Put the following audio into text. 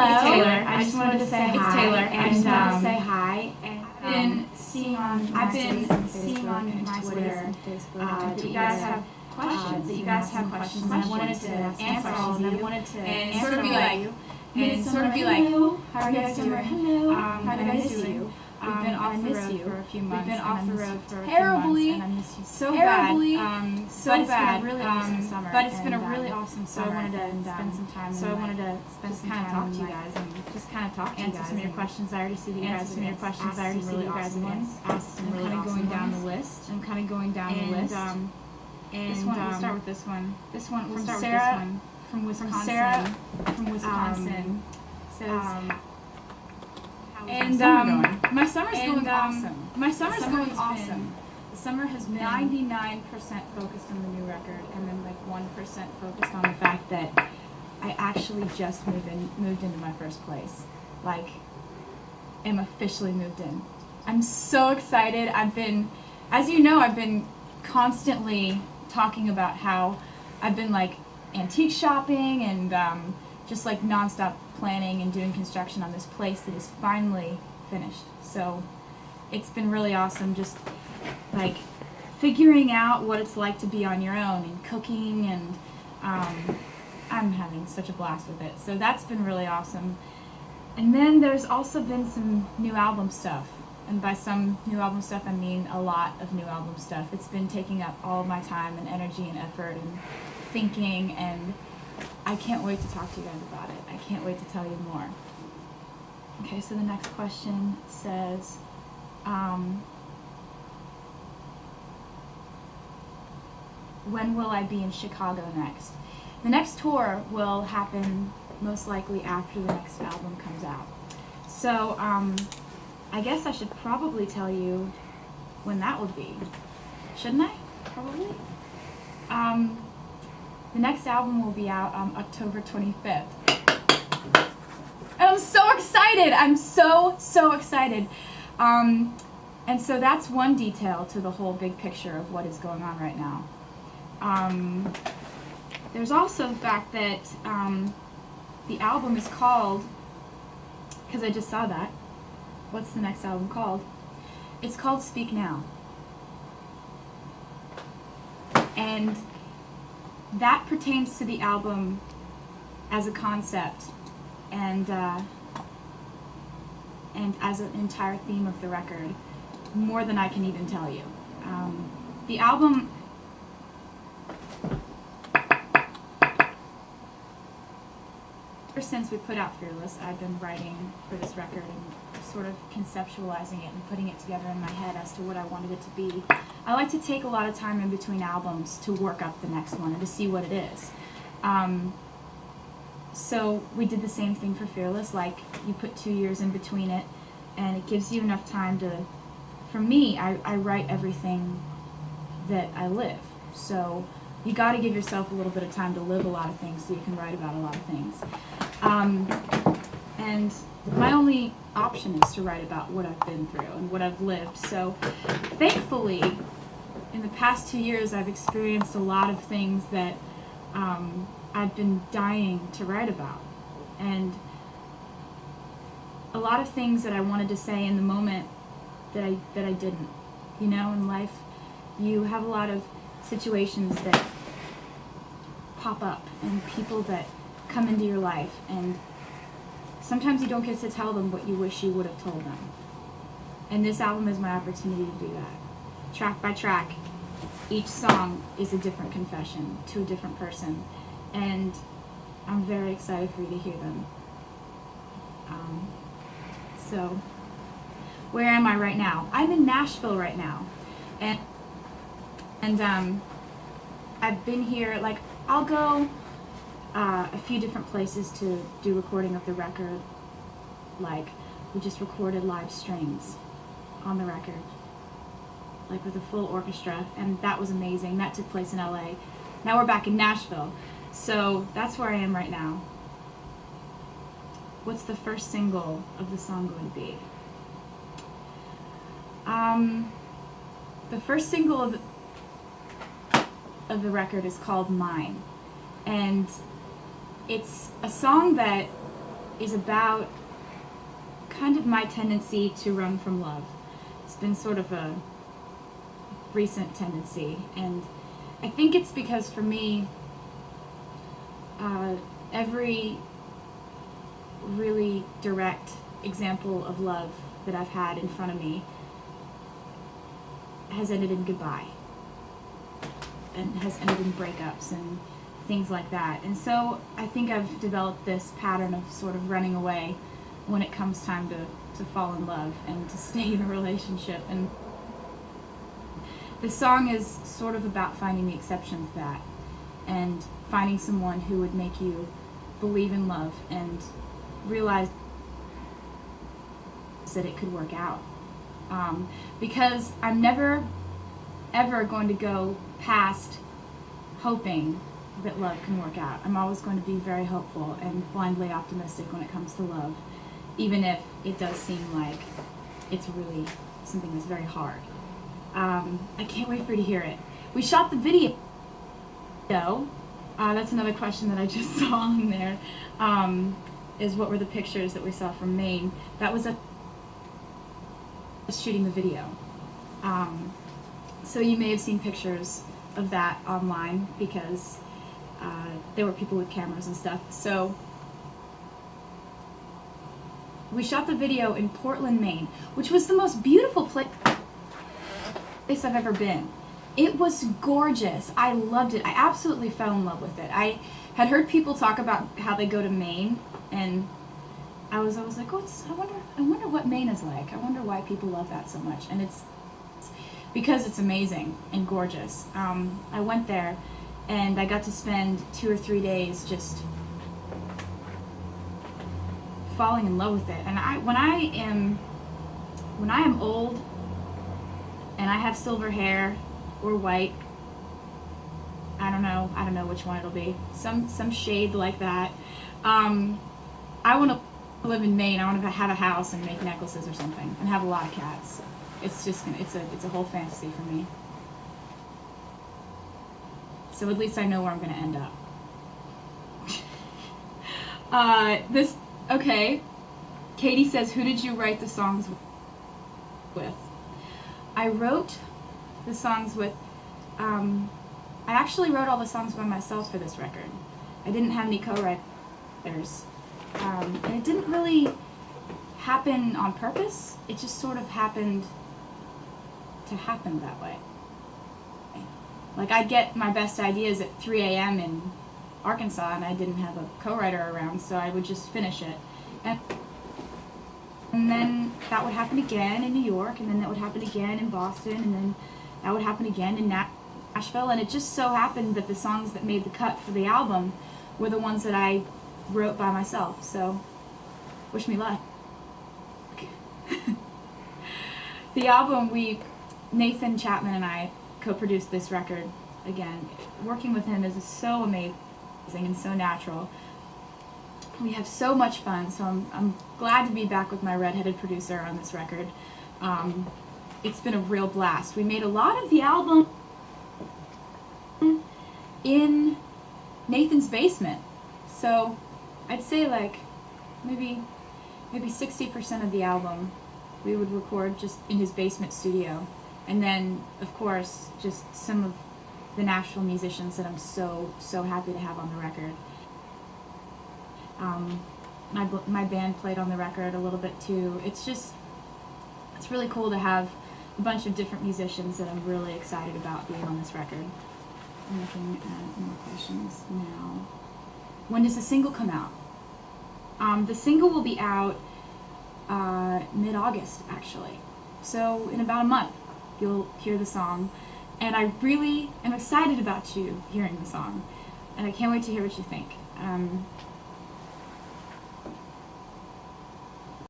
It's Taylor. I just wanted to say hi. It's Taylor. I just wanted to say hi. And I've been seeing on my Twitter that you guys have questions. And I wanted to answer all of them. And sort of be like, how are you guys doing? Hello. How do you guys do? We've been off the road for a few months. We've been off the road for terribly, and I miss you so terribly. bad. So bad. But it's been a really awesome summer. So I wanted to spend some time. So I wanted to spend some kind of time talk to you and, guys and just kind of talk to you answer guys some of your and questions. I already see that you guys answer some of your questions. I already see really you guys awesome again. ones. Asked some really I'm kind of awesome going down ones. the list. I'm kind of going down the list. And this one, we'll start with this one. This one, we'll From start Sarah, with this one. from Wisconsin. Sarah from Wisconsin Says, my summer's going awesome. My summer's going awesome. awesome. The summer has been 99% focused on the new record, and then like 1% focused on the fact that I actually just moved into my first place. Like, am officially moved in. I'm so excited. As you know, I've been constantly talking about how I've been like antique shopping and just like nonstop planning and doing construction on this place that is finally finished. So it's been really awesome just like figuring out what it's like to be on your own and cooking, and I'm having such a blast with it. So that's been really awesome. And then there's also been some new album stuff. And by some new album stuff, I mean a lot of new album stuff. It's been taking up all of my time and energy and effort and thinking, and I can't wait to talk to you guys about it. I can't wait to tell you more. Okay, so the next question says, when will I be in Chicago next? The next tour will happen most likely after the next album comes out. So, I guess I should probably tell you when that would be. Shouldn't I? Probably? The next album will be out on October 25th. And I'm so excited! I'm so excited. And so that's one detail to the whole big picture of what is going on right now. There's also the fact that the album is called, because I just saw that, what's the next album called? It's called Speak Now. And that pertains to the album as a concept and as an entire theme of the record, more than I can even tell you. The album, ever since we put out Fearless, I've been writing for this record and sort of conceptualizing it and putting it together in my head as to what I wanted it to be. I like to take a lot of time in between albums to work up the next one and to see what it is. So we did the same thing for Fearless, like you put 2 years in between it, and it gives you enough time to, for me, I write everything that I live. So you got to give yourself a little bit of time to live a lot of things so you can write about a lot of things. And my only option is to write about what I've been through and what I've lived. So thankfully, in the past 2 years, I've experienced a lot of things that I've been dying to write about. And a lot of things that I wanted to say in the moment that I didn't. You know, in life, you have a lot of situations that pop up and people that come into your life, and sometimes you don't get to tell them what you wish you would have told them. And this album is my opportunity to do that. Track by track, each song is a different confession to a different person, and I'm very excited for you to hear them. So, where am I right now? I'm in Nashville right now, and I've been here, like, I'll go a few different places to do recording of the record. Like, we just recorded live strings on the record, like with a full orchestra, and that was amazing. That took place in LA. Now we're back in Nashville, so that's where I am right now. What's the first single of the song going to be? The first single of the record is called Mine, and it's a song that is about kind of my tendency to run from love. It's been sort of a recent tendency, and I think it's because for me, every really direct example of love that I've had in front of me has ended in goodbye, and has ended in breakups and things like that. And so I think I've developed this pattern of sort of running away when it comes time to fall in love and to stay in a relationship. And the song is sort of about finding the exception to that, and finding someone who would make you believe in love and realize that it could work out. Because I'm never, ever going to go past hoping that love can work out. I'm always going to be very hopeful and blindly optimistic when it comes to love, even if it does seem like it's really something that's very hard. I can't wait for you to hear it. We shot the video. That's another question that I just saw on there, is what were the pictures that we saw from Maine. That was shooting the video. So you may have seen pictures of that online because there were people with cameras and stuff. So we shot the video in Portland, Maine, which was the most beautiful place I've ever been. It was gorgeous. I loved it. I absolutely fell in love with it. I had heard people talk about how they go to Maine, and I was like, oh, I wonder what Maine is like. I wonder why people love that so much. And it's because it's amazing and gorgeous. I went there, and I got to spend 2 or 3 days just falling in love with it. And when I am old and I have silver hair or white, I don't know which one it'll be, some shade like that, I want to live in Maine. I want to have a house and make necklaces or something and have a lot of cats. It's just it's a whole fantasy for me. So at least I know where I'm going to end up. Okay. Katie says, who did you write the songs with? I wrote the songs with, I actually wrote all the songs by myself for this record. I didn't have any co-writers. And it didn't really happen on purpose. It just sort of happened to happen that way. Like, I'd get my best ideas at 3 a.m. in Arkansas, and I didn't have a co-writer around, so I would just finish it. And then that would happen again in New York, and then that would happen again in Boston, and then that would happen again in Nashville, and it just so happened that the songs that made the cut for the album were the ones that I wrote by myself, so wish me luck. The album, Nathan Chapman and I co-produced this record again. Working with him is so amazing and so natural. We have so much fun, so I'm glad to be back with my redheaded producer on this record. It's been a real blast. We made a lot of the album in Nathan's basement, so I'd say like maybe 60% of the album we would record just in his basement studio, and then of course just some of the Nashville musicians that I'm so happy to have on the record. My band played on the record a little bit too. It's really cool to have a bunch of different musicians that I'm really excited about being on this record. I'm looking at more questions now. When does the single come out? The single will be out mid-August, actually. So in about a month, you'll hear the song. And I really am excited about you hearing the song. And I can't wait to hear what you think.